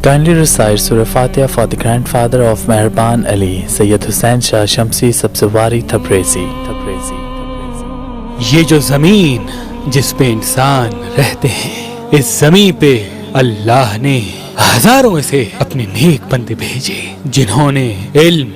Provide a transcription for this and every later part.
Kindly recite Surah Fatiha for the grandfather of Meherban Ali, Sayyid Hussain Shah Shamsi Sabzwari Tabrizi. یہ جو زمین جس پہ انسان رہتے ہیں، اس زمین پہ اللہ نے ہزاروں سے اپنے نیک بندے بھیجے جنہوں نے علم،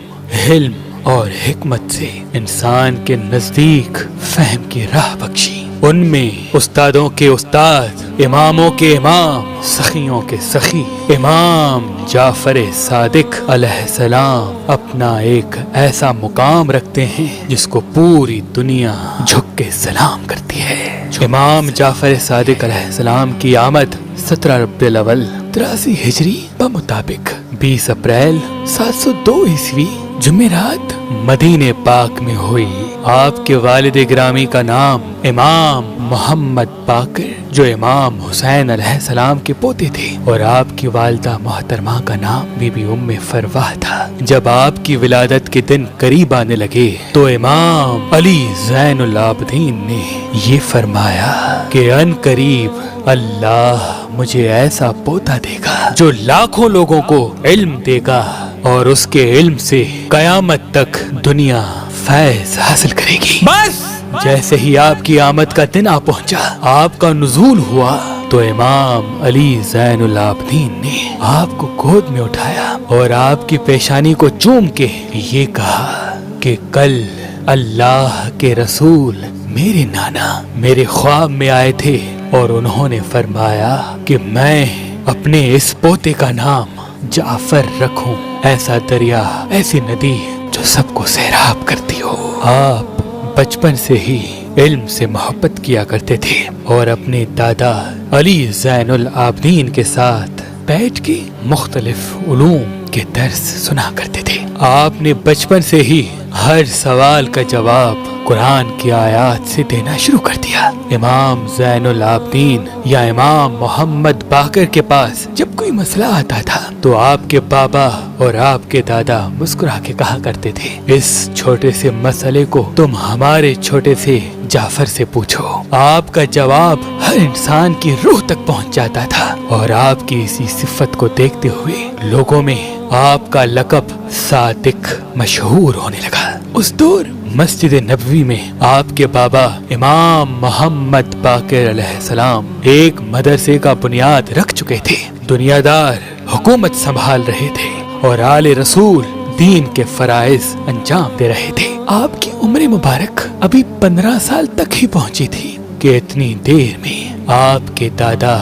حلم اور حکمت سے انسان کے نزدیک فہم کی راہ بخشی۔ ان میں استادوں کے استاد، اماموں کے امام، سخیوں کے سخی امام جعفر صادق علیہ السلام اپنا ایک ایسا مقام رکھتے ہیں جس کو پوری دنیا جھک کے سلام کرتی ہے۔ امام جعفر صادق علیہ السلام کی آمد 17 ربیع الاول 83 ہجری بمطابق 20 اپریل 702 عیسوی جمعرات مدینہ پاک میں ہوئی۔ آپ کے والد گرامی کا نام امام محمد باقر جو امام حسین علیہ السلام کے پوتے تھے، اور آپ کی والدہ محترمہ کا نام بی بی ام فرواہ تھا۔ جب آپ کی ولادت کے دن قریب آنے لگے تو امام علی زین العابدین نے یہ فرمایا کہ ان قریب اللہ مجھے ایسا پوتا دے گا جو لاکھوں لوگوں کو علم دے گا، اور اس کے علم سے قیامت تک دنیا فیض حاصل کرے گی۔ بس جیسے ہی آپ کی آمد کا دن آ پہنچا، آپ کا نزول ہوا، تو امام علی زین العابدین نے آپ کو گود میں اٹھایا اور آپ کی پیشانی کو چوم کے یہ کہا کہ کل اللہ کے رسول میرے نانا میرے خواب میں آئے تھے اور انہوں نے فرمایا کہ میں اپنے اس پوتے کا نام جعفر رکھوں، ایسا دریا، ایسی ندی جو سب کو سیراب کرتی ہو۔ آپ بچپن سے ہی علم سے محبت کیا کرتے تھے اور اپنے دادا علی زین العابدین کے ساتھ بیٹھ کے مختلف علوم کے درس سنا کرتے تھے۔ آپ نے بچپن سے ہی ہر سوال کا جواب قرآن کی آیات سے دینا شروع کر دیا۔ امام زین العابدین یا امام محمد باقر کے پاس جب کوئی مسئلہ آتا تھا تو آپ کے بابا اور آپ کے دادا مسکرا کے کہا کرتے تھے، اس چھوٹے سے مسئلے کو تم ہمارے چھوٹے سے جعفر سے پوچھو۔ آپ کا جواب ہر انسان کی روح تک پہنچ جاتا تھا، اور آپ کی اسی صفت کو دیکھتے ہوئے لوگوں میں آپ کا لقب صادق مشہور ہونے لگا۔ اس دور مسجد نبوی میں آپ کے بابا امام محمد باقر علیہ السلام ایک مدرسے کا بنیاد رکھ چکے تھے، دنیا دار حکومت سنبھال رہے تھے اور آل رسول دین کے فرائض انجام دے رہے تھے۔ آپ کی عمر مبارک ابھی 15 سال تک ہی پہنچی تھی کہ اتنی دیر میں آپ کے دادا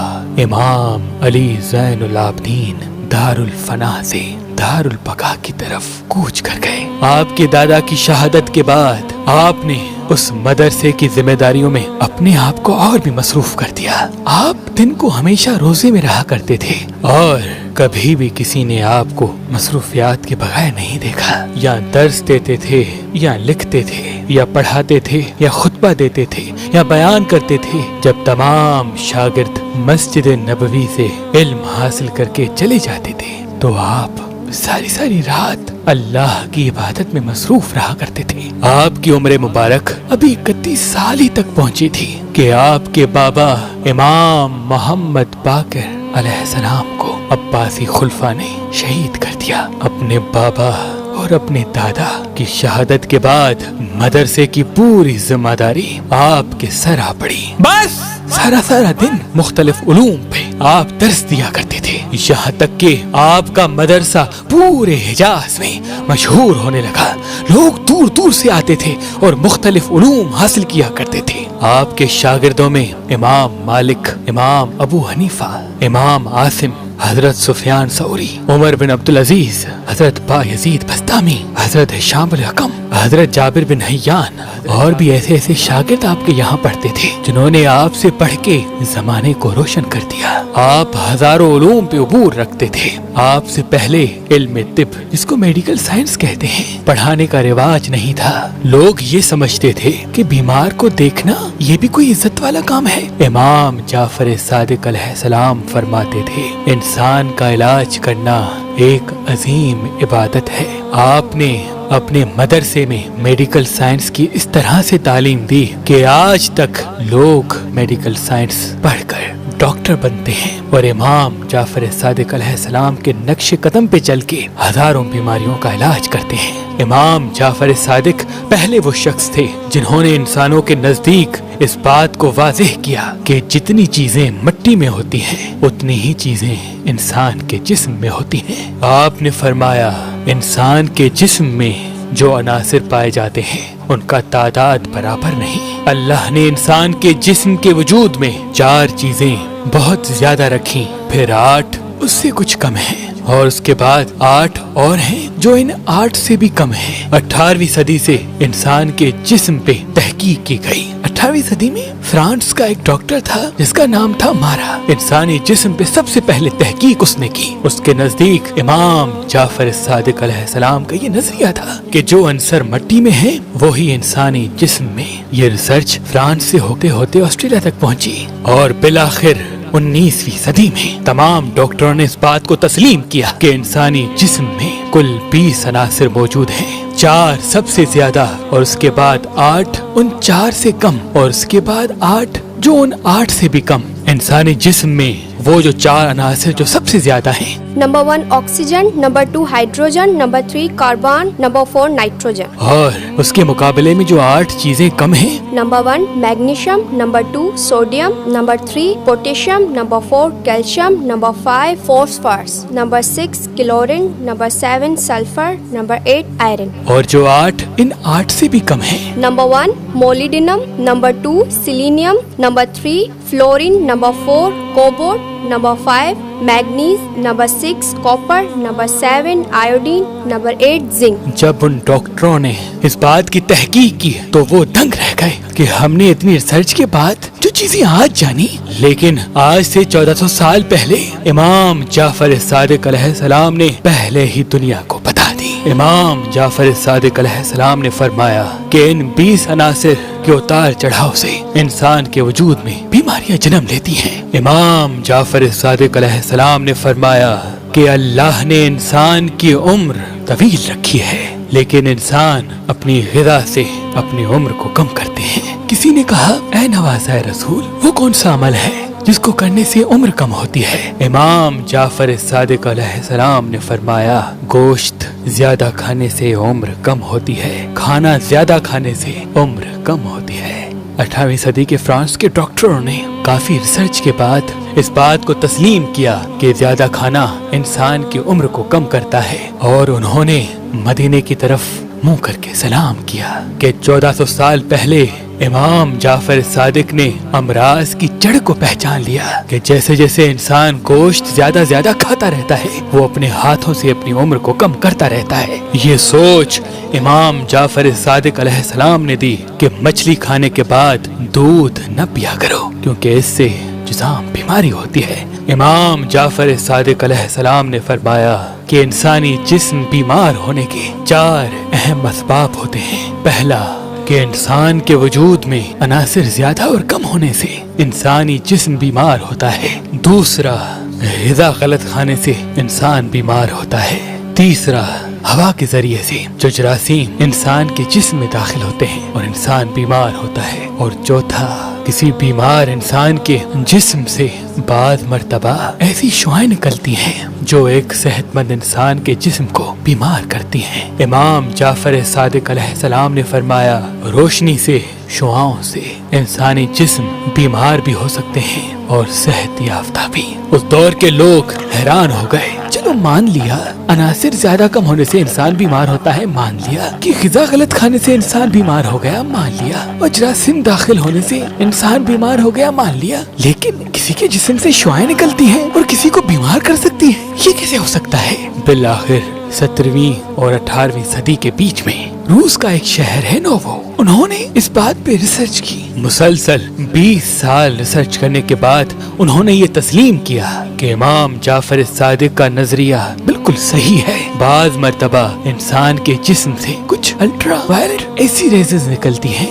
امام علی زین العابدین دار الفنا سے دار البقا کی طرف کوچ کر گئے۔ آپ کے دادا کی شہادت کے بعد آپ نے اس مدرسے کی ذمہ داریوں میں اپنے آپ کو اور بھی مصروف کر دیا۔ آپ دن کو ہمیشہ روزے میں رہا کرتے تھے اور کبھی بھی کسی نے آپ کو مصروفیات کے بغیر نہیں دیکھا۔ یا درس دیتے تھے، یا لکھتے تھے، یا پڑھاتے تھے، یا خطبہ دیتے تھے، یا بیان کرتے تھے۔ جب تمام شاگرد مسجد نبوی سے علم حاصل کر کے چلے جاتے تھے تو آپ ساری رات اللہ کی عبادت میں مصروف رہا کرتے تھے۔ آپ کی عمر مبارک ابھی 31 سال ہی تک پہنچی تھی کہ آپ کے بابا امام محمد باقر علیہ السلام کو عباسی خلفاء نے شہید کر دیا۔ اپنے بابا اور اپنے دادا کی شہادت کے بعد مدرسے کی پوری ذمہ داری آپ کے سر آ پڑی۔ بس سارا دن مختلف علوم پہ آپ درس دیا کرتے تھے، یہاں تک کہ آپ کا مدرسہ پورے حجاز میں مشہور ہونے لگا۔ لوگ دور دور سے آتے تھے اور مختلف علوم حاصل کیا کرتے تھے۔ آپ کے شاگردوں میں امام مالک، امام ابو حنیفہ، امام عاصم، حضرت سفیان ثوری، عمر بن عبدالعزیز، حضرت با یزید بستامی، حضرت ہشام الحکم، حضرت جابر بن حیان اور بھی ایسے شاگرد آپ کے یہاں پڑھتے تھے جنہوں نے آپ سے پڑھ کے زمانے کو روشن کر دیا۔ آپ ہزاروں علوم پہ عبور رکھتے تھے۔ آپ سے پہلے علم طب، جس کو میڈیکل سائنس کہتے ہیں، پڑھانے کا رواج نہیں تھا۔ لوگ یہ سمجھتے تھے کہ بیمار کو دیکھنا یہ بھی کوئی عزت والا کام ہے۔ امام جعفر صادق علیہ السلام فرماتے تھے، انسان کا علاج کرنا ایک عظیم عبادت ہے۔ آپ نے اپنے مدرسے میں میڈیکل سائنس کی اس طرح سے تعلیم دی کہ آج تک لوگ میڈیکل سائنس پڑھ کر ڈاکٹر بنتے ہیں اور امام جعفر صادق علیہ السلام کے نقش قدم پہ چل کے ہزاروں بیماریوں کا علاج کرتے ہیں۔ امام جعفر صادق پہلے وہ شخص تھے جنہوں نے انسانوں کے نزدیک اس بات کو واضح کیا کہ جتنی چیزیں مٹی میں ہوتی ہیں اتنی ہی چیزیں انسان کے جسم میں ہوتی ہیں۔ آپ نے فرمایا انسان کے جسم میں جو عناصر پائے جاتے ہیں ان کا تعداد برابر نہیں۔ اللہ نے انسان کے جسم کے وجود میں 4 چیزیں بہت زیادہ رکھی، پھر 8 اس سے کچھ کم ہیں، اور اس کے بعد 8 اور ہیں جو ان 8 سے بھی کم ہیں۔ 18ویں صدی سے انسان کے جسم پہ تحقیق کی گئی۔ 18ویں صدی میں فرانس کا ایک ڈاکٹر تھا جس کا نام تھا مارا۔ انسانی جسم پہ سب سے پہلے تحقیق اس نے کی۔ اس کے نزدیک امام جعفر صادق علیہ السلام کا یہ نظریہ تھا کہ جو عنصر مٹی میں ہے وہی انسانی جسم میں۔ یہ ریسرچ فرانس سے ہوتے ہوتے آسٹریلیا تک پہنچی اور بالآخر 19ویں صدی میں تمام ڈاکٹروں نے اس بات کو تسلیم کیا کہ انسانی جسم میں کل 20 عناصر موجود ہیں، 4 سب سے زیادہ اور اس کے بعد 8 ان 4 سے کم اور اس کے بعد 8 جو ان 8 سے بھی کم۔ انسانی جسم میں وہ جو 4 عناصر جو سب سے زیادہ ہیں، number 1 oxygen, number 2 hydrogen, number 3 carbon, number 4 nitrogen. اور اس کے مقابلے میں جو 8 چیزیں کم ہیں، number 1 magnesium, number 2 sodium, number 3 potassium, number 4 calcium, number 5 phosphorus, number 6 chlorine, number 7 sulphur, number 8 iron. اور جو 8 ان 8 سے بھی کم ہیں، number 1 molybdenum, number 2 selenium, number 3 fluorine, number 4 cobalt, number 5 manganese, number 6 copper, number 7 iodine, number 8 zinc. جب ان ڈاکٹروں نے اس بات کی تحقیق کی تو وہ دنگ رہ گئے کہ ہم نے اتنی ریسرچ کے بعد جو چیزیں آج جانی، لیکن آج سے 1400 سال پہلے امام جعفر صادق علیہ السلام نے پہلے ہی دنیا کو بتا دی۔ امام جعفر صادق علیہ السلام نے فرمایا کہ ان 20 عناصر کے اتار چڑھاؤ سے انسان کے وجود میں بیماریاں جنم لیتی ہیں۔ امام جعفر صادق علیہ السلام نے فرمایا کہ اللہ نے انسان کی عمر طویل رکھی ہے، لیکن انسان اپنی غذا سے اپنی عمر کو کم کرتے ہیں۔ کسی نے کہا اے نوازۂ رسول، وہ کون سا عمل ہے جس کو کرنے سے عمر کم ہوتی ہے؟ امام جعفر صادق علیہ السلام نے فرمایا گوشت زیادہ کھانے سے عمر کم ہوتی ہے، کھانا زیادہ کھانے سے عمر کم ہوتی ہے۔ 18ویں صدی کے فرانس کے ڈاکٹروں نے کافی ریسرچ کے بعد اس بات کو تسلیم کیا کہ زیادہ کھانا انسان کی عمر کو کم کرتا ہے، اور انہوں نے مدینے کی طرف منہ کر کے سلام کیا کہ 1400 سال پہلے امام جعفر صادق نے امراض کی جڑ کو پہچان لیا کہ جیسے جیسے انسان گوشت زیادہ کھاتا رہتا ہے وہ اپنے ہاتھوں سے اپنی عمر کو کم کرتا رہتا ہے۔ یہ سوچ امام جعفر صادق علیہ السلام نے دی کہ مچھلی کھانے کے بعد دودھ نہ پیا کرو کیونکہ اس سے جزام بیماری ہوتی ہے۔ امام جعفر صادق علیہ السلام نے فرمایا کہ انسانی جسم بیمار ہونے کے 4 اہم اسباب ہوتے ہیں۔ پہلا کہ انسان کے وجود میں عناصر زیادہ اور کم ہونے سے انسانی جسم بیمار ہوتا ہے۔ دوسرا غذا غلط کھانے سے انسان بیمار ہوتا ہے۔ تیسرا ہوا کے ذریعے سے جو جراثیم انسان کے جسم میں داخل ہوتے ہیں اور انسان بیمار ہوتا ہے۔ اور چوتھا کسی بیمار انسان کے جسم سے بعض مرتبہ ایسی شعائیں نکلتی ہیں جو ایک صحت مند انسان کے جسم کو بیمار کرتی ہیں۔ امام جعفر صادق علیہ السلام نے فرمایا روشنی سے، شعاؤں سے انسانی جسم بیمار بھی ہو سکتے ہیں اور صحت یافتہ بھی۔ اس دور کے لوگ حیران ہو گئے، چلو مان لیا عناصر زیادہ کم ہونے سے انسان بیمار ہوتا ہے، مان لیا کہ غذا غلط کھانے سے انسان بیمار ہو گیا، مان لیا، اور جراثیم داخل ہونے سے انسان بیمار ہو گیا، مان لیا، لیکن کسی کے جسم سے شعائیں نکلتی ہیں اور کسی کو بیمار کر سکتی ہیں، یہ کیسے ہو سکتا ہے؟ بالآخر 17ویں اور 18ویں صدی کے بیچ میں روس کا ایک شہر ہے نووو، انہوں نے اس بات پہ ریسرچ کی۔ مسلسل 20 سال ریسرچ کرنے کے بعد انہوں نے یہ تسلیم کیا کہ امام جعفر صادق کا نظریہ بالکل صحیح ہے۔ بعض مرتبہ انسان کے جسم سے کچھ الٹرا وائلٹ ایسی ریزز نکلتی ہیں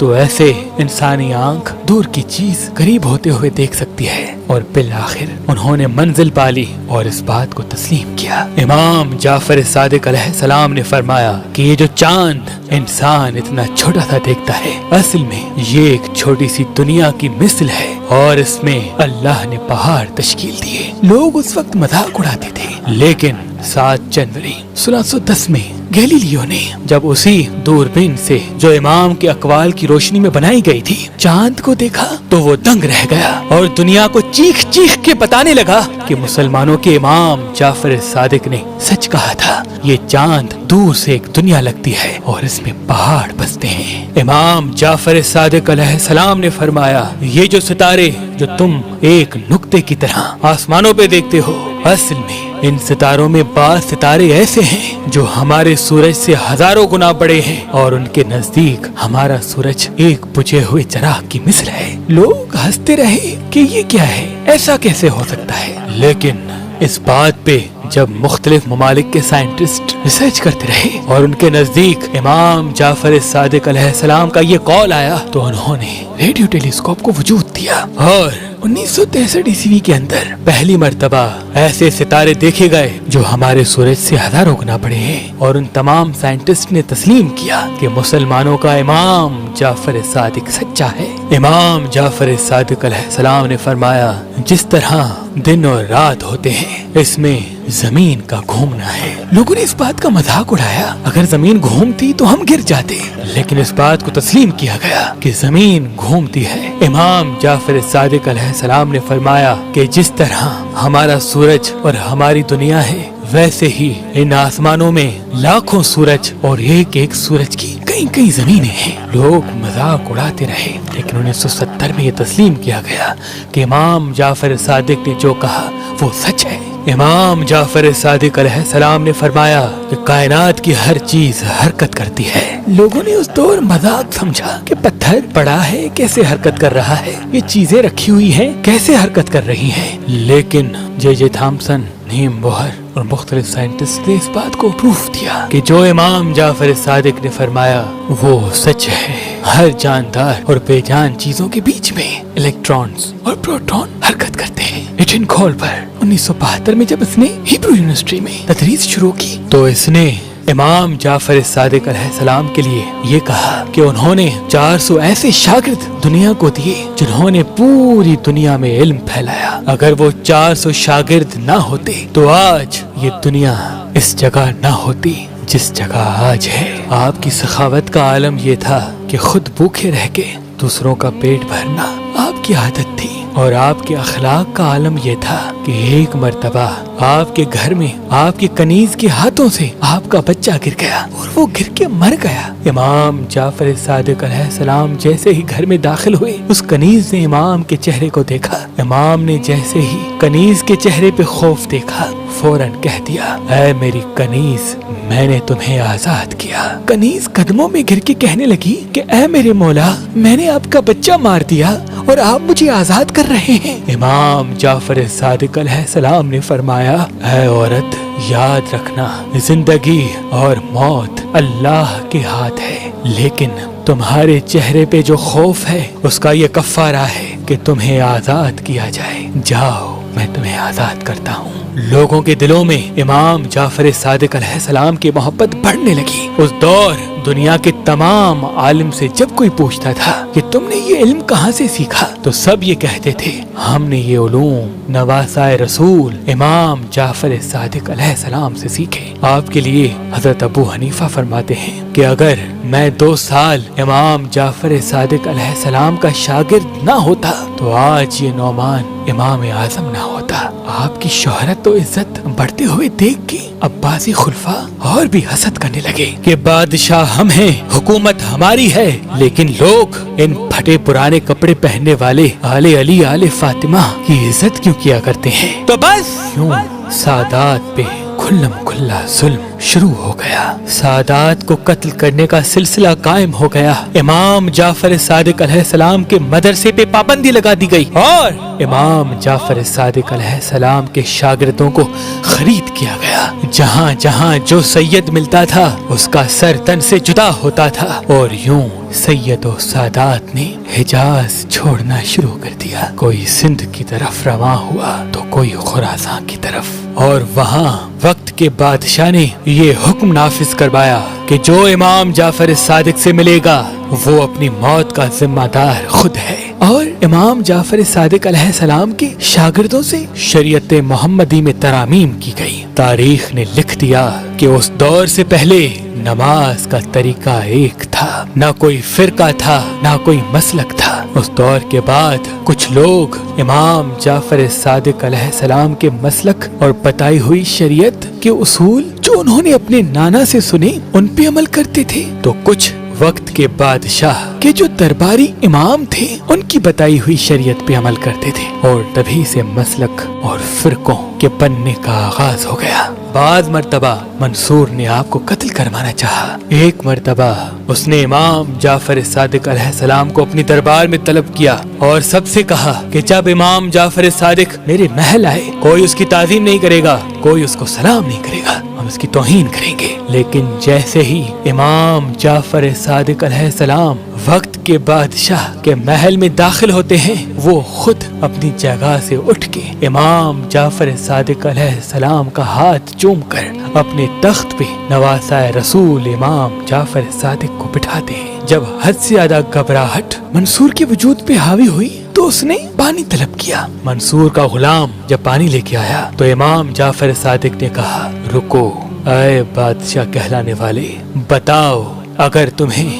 تو ایسے انسانی آنکھ دور کی چیز قریب ہوتے ہوئے دیکھ سکتی ہے، اور بالآخر انہوں نے منزل پالی اور اس بات کو تسلیم کیا۔ امام جعفر صادق علیہ السلام نے فرمایا کہ یہ جو چاند انسان اتنا چھوٹا سا دیکھتا ہے، اصل میں یہ ایک چھوٹی سی دنیا کی مثل ہے، اور اس میں اللہ نے پہاڑ تشکیل دیے۔ لوگ اس وقت مذاق اڑاتے تھے، لیکن 7 جنوری 1610 میں گیلیلیو نے جب اسی دوربین سے جو امام کے اقوال کی روشنی میں بنائی گئی تھی چاند کو دیکھا تو وہ دنگ رہ گیا اور دنیا کو چیخ چیخ کے بتانے لگا کہ مسلمانوں کے امام جعفر صادق نے سچ کہا تھا، یہ چاند دور سے ایک دنیا لگتی ہے اور اس میں پہاڑ بستے ہیں۔ امام جعفر صادق علیہ السلام نے فرمایا، یہ جو ستارے جو تم ایک نقطے کی طرح آسمانوں پہ دیکھتے ہو، اصل میں ان ستاروں میں بعض ستارے ایسے ہیں جو ہمارے سورج سے ہزاروں گنا بڑے ہیں، اور ان کے نزدیک ہمارا سورج ایک بجھے ہوئے چراغ کی مثل ہے۔ لوگ ہنستے رہے کہ یہ کیا ہے، ایسا کیسے ہو سکتا ہے، لیکن اس بات پہ جب مختلف ممالک کے سائنٹسٹ ریسرچ کرتے رہے اور ان کے نزدیک امام جعفر صادق علیہ السلام کا یہ قول آیا تو انہوں نے ریڈیو ٹیلیسکوپ کو وجود دیا، اور 1963 عیسوی کے اندر پہلی مرتبہ ایسے ستارے دیکھے گئے جو ہمارے سورج سے ہزاروں گنا بڑے ہیں، اور ان تمام سائنٹسٹ نے تسلیم کیا کہ مسلمانوں کا امام جعفر صادق سچا ہے۔ امام جعفر صادق علیہ السلام نے فرمایا، جس طرح دن اور رات ہوتے ہیں اس میں زمین کا گھومنا ہے۔ لوگوں نے اس بات کا مذاق اڑایا، اگر زمین گھومتی تو ہم گر جاتے، لیکن اس بات کو تسلیم کیا گیا کہ زمین گھومتی ہے۔ امام جعفر صادق علیہ السلام نے فرمایا کہ جس طرح ہمارا سورج اور ہماری دنیا ہے، ویسے ہی ان آسمانوں میں لاکھوں سورج اور ایک ایک سورج کی کئی زمینیں ہیں۔ لوگ مذاق اڑاتے رہے، لیکن 1970 میں یہ تسلیم کیا گیا کہ امام جعفر صادق نے جو کہا وہ سچ ہے۔ امام جعفر صادق علیہ السلام نے فرمایا کہ کائنات کی ہر چیز حرکت کرتی ہے۔ لوگوں نے اس دور مذاق سمجھا کہ پتھر پڑا ہے کیسے حرکت کر رہا ہے، یہ چیزیں رکھی ہوئی ہیں کیسے حرکت کر رہی ہیں، لیکن جے تھامسن، نیم بوہر اور مختلف سائنٹسٹ نے اس بات کو پروف دیا کہ جو امام جعفر صادق نے فرمایا وہ سچ ہے۔ ہر جاندار اور بے جان چیزوں کے بیچ میں الیکٹرانز اور پروٹون حرکت کرتے ہیں۔ ایٹن کول پر 1972 میں جب اس نے ہیبرو یونیورسٹی میں تدریس شروع کی تو اس نے امام جعفر صادق علیہ السلام کے لیے یہ کہا کہ انہوں نے 400 ایسے شاگرد دنیا کو دیے جنہوں نے پوری دنیا میں علم پھیلایا۔ اگر وہ 400 شاگرد نہ ہوتے تو آج یہ دنیا اس جگہ نہ ہوتی جس جگہ آج ہے۔ آپ کی سخاوت کا عالم یہ تھا کہ خود بھوکے رہ کے دوسروں کا پیٹ بھرنا آپ کی عادت تھی، اور آپ کے اخلاق کا عالم یہ تھا کہ ایک مرتبہ آپ کے گھر میں آپ کے کنیز کے ہاتھوں سے آپ کا بچہ گر گیا اور وہ گر کے مر گیا۔ امام جعفر صادق علیہ السلام جیسے ہی گھر میں داخل ہوئے، اس کنیز نے امام کے چہرے کو دیکھا۔ امام نے جیسے ہی کنیز کے چہرے پہ خوف دیکھا، فوراً کہہ دیا، اے میری کنیز، میں نے تمہیں آزاد کیا۔ کنیز قدموں میں گر کے کہنے لگی کہ اے میرے مولا، میں نے آپ کا بچہ مار دیا اور آپ مجھے آزاد کر رہے ہیں۔ امام جعفر صادق علیہ السلام نے فرمایا، اے عورت، یاد رکھنا زندگی اور موت اللہ کے ہاتھ ہے، لیکن تمہارے چہرے پہ جو خوف ہے اس کا یہ کفارہ ہے کہ تمہیں آزاد کیا جائے۔ جاؤ، میں تمہیں آزاد کرتا ہوں۔ لوگوں کے دلوں میں امام جعفر صادق علیہ السلام کی محبت بڑھنے لگی۔ اس دور دنیا کے تمام عالم سے جب کوئی پوچھتا تھا کہ تم نے یہ علم کہاں سے سیکھا تو سب یہ کہتے تھے، ہم نے یہ علوم نواسائے رسول امام جعفر صادق علیہ السلام سے سیکھے۔ آپ کے لیے حضرت ابو حنیفہ فرماتے ہیں کہ اگر میں 2 سال امام جعفر صادق علیہ السلام کا شاگرد نہ ہوتا تو آج یہ نعمان امام اعظم نہ ہوتا۔ آپ کی شہرت و عزت بڑھتے ہوئے دیکھ کے عباسی خلفاء اور بھی حسد کرنے لگے کہ بادشاہ ہم ہیں، حکومت ہماری ہے، لیکن لوگ ان پھٹے پرانے کپڑے پہننے والے آل علی آل فاطمہ کی عزت کیوں کیا کرتے ہیں؟ تو بس یوں سادات پہ کھلم کھلا ظلم شروع ہو گیا۔ سادات کو قتل کرنے کا سلسلہ قائم ہو گیا۔ امام جعفر صادق علیہ السلام کے مدرسے پہ پابندی لگا دی گئی اور امام جعفر صادق علیہ السلام کے شاگردوں کو خرید کیا گیا۔ جہاں جہاں جو سید ملتا تھا اس کا سر تن سے جدا ہوتا تھا، اور یوں سید و سادات نے حجاز چھوڑنا شروع کر دیا۔ کوئی سندھ کی طرف رواں ہوا تو کوئی خراسان کی طرف، اور وہاں وقت کے بادشاہ نے یہ حکم نافذ کروایا کہ جو امام جعفر صادق سے ملے گا وہ اپنی موت کا ذمہ دار خود ہے۔ اور امام جعفر صادق علیہ السلام کے شاگردوں سے شریعت محمدی میں ترامیم کی گئی۔ تاریخ نے لکھ دیا کہ اس دور سے پہلے نماز کا طریقہ ایک تھا، نہ کوئی فرقہ تھا، نہ کوئی مسلک تھا۔ اس دور کے بعد کچھ لوگ امام جعفر صادق علیہ السلام کے مسلک اور بتائی ہوئی شریعت کے اصول جو انہوں نے اپنے نانا سے سنے ان پہ عمل کرتے تھے، تو کچھ وقت کے بادشاہ کے جو درباری امام تھے ان کی بتائی ہوئی شریعت پہ عمل کرتے تھے، اور تبھی سے مسلک اور فرقوں کے بننے کا آغاز ہو گیا۔ بعض مرتبہ منصور نے آپ کو قتل کروانا چاہا۔ ایک مرتبہ اس نے امام جعفر صادق علیہ السلام کو اپنی دربار میں طلب کیا اور سب سے کہا کہ جب امام جعفر صادق میرے محل آئے کوئی اس کی تعظیم نہیں کرے گا، کوئی اس کو سلام نہیں کرے گا، ہم اس کی توہین کریں گے۔ لیکن جیسے ہی امام جعفر صادق علیہ السلام وقت کے بادشاہ کے محل میں داخل ہوتے ہیں، وہ خود اپنی جگہ سے اٹھ کے امام جعفر صادق علیہ السلام کا ہاتھ چوم کر اپنے تخت پہ نواسۂ رسول امام جعفر صادق کو بٹھاتے ہیں۔ جب حد سے زیادہ گھبراہٹ منصور کے وجود پہ حاوی ہوئی تو اس نے پانی طلب کیا۔ منصور کا غلام جب پانی لے کے آیا تو امام جعفر صادق نے کہا، رکو اے بادشاہ کہلانے والے، بتاؤ اگر تمہیں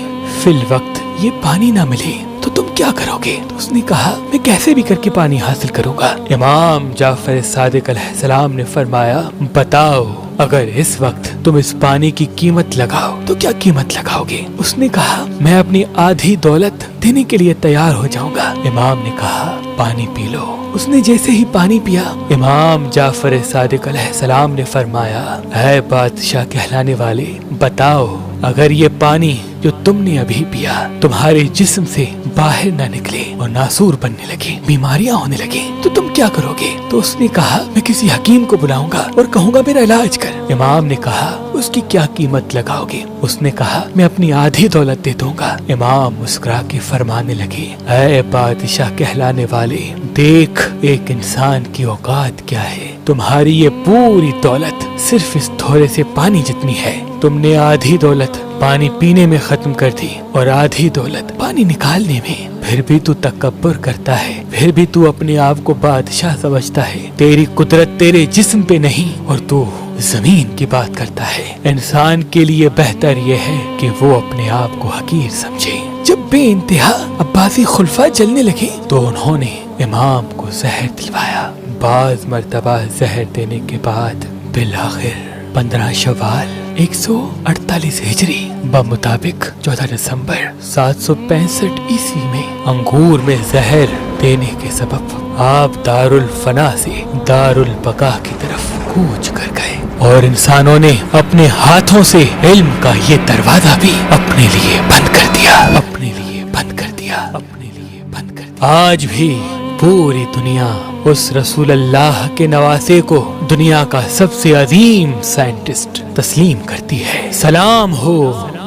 فی الوقت یہ پانی نہ ملے تو تم کیا کرو گے؟ تو اس نے کہا، میں کیسے بھی کر کے پانی حاصل کروں گا۔ امام جعفر صادق علیہ السلام نے فرمایا، بتاؤ اگر اس وقت تم اس پانی کی قیمت لگاؤ تو کیا قیمت لگاؤ گے؟ اس نے کہا، میں اپنی آدھی دولت دینے کے لیے تیار ہو جاؤں گا۔ امام نے کہا، پانی پی لو۔ اس نے جیسے ہی پانی پیا، امام جعفر صادق علیہ السلام نے فرمایا، اے بادشاہ کہلانے والے، بتاؤ اگر یہ پانی جو تم نے ابھی پیا تمہارے جسم سے باہر نہ نکلے اور ناسور بننے لگے، بیماریاں ہونے لگے، تو تم کیا کرو گے؟ تو اس نے کہا، میں کسی حکیم کو بلاؤں گا اور کہوں گا میرا علاج کر۔ امام نے کہا، اس کی کیا قیمت لگاؤ گے؟ اس نے کہا، میں اپنی آدھی دولت دے دوں گا۔ امام مسکرا کے فرمانے لگے، اے بادشاہ کہلانے والے، دیکھ ایک انسان کی اوقات کیا ہے، تمہاری یہ پوری دولت صرف اس تھوڑے سے پانی جتنی ہے۔ تم نے آدھی دولت پانی پینے میں ختم کر دی اور آدھی دولت پانی نکالنے میں، پھر بھی تو تکبر کرتا ہے، پھر بھی تو اپنے آپ کو بادشاہ سمجھتا ہے۔ تیری قدرت تیرے جسم پہ نہیں اور تو زمین کی بات کرتا ہے۔ انسان کے لیے بہتر یہ ہے کہ وہ اپنے آپ کو حقیر سمجھے۔ جب بے انتہا عباسی خلفاء جلنے لگے تو انہوں نے امام کو زہر دلوایا۔ بعض مرتبہ زہر دینے کے بعد بالآخر 15 شوال 148 ہجری بمطابق 14 دسمبر 765 عیسوی میں انگور میں زہر دینے کے سبب آپ دارالفنا سے دارالبقا کی طرف کوچ کر گئے، اور انسانوں نے اپنے ہاتھوں سے علم کا یہ دروازہ بھی اپنے لیے بند کر دیا، اپنے لیے بند کر دیا، اپنے لیے بند کر دیا۔ آج بھی پوری دنیا اس رسول اللہ کے نواسے کو دنیا کا سب سے عظیم سائنٹسٹ تسلیم کرتی ہے۔ سلام ہو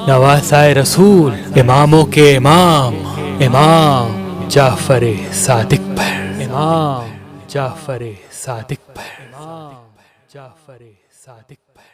نواسۂ رسول، اماموں کے امام، امام جعفر صادق پر، امام جعفر صادق پر، امام جعفر صادق پر۔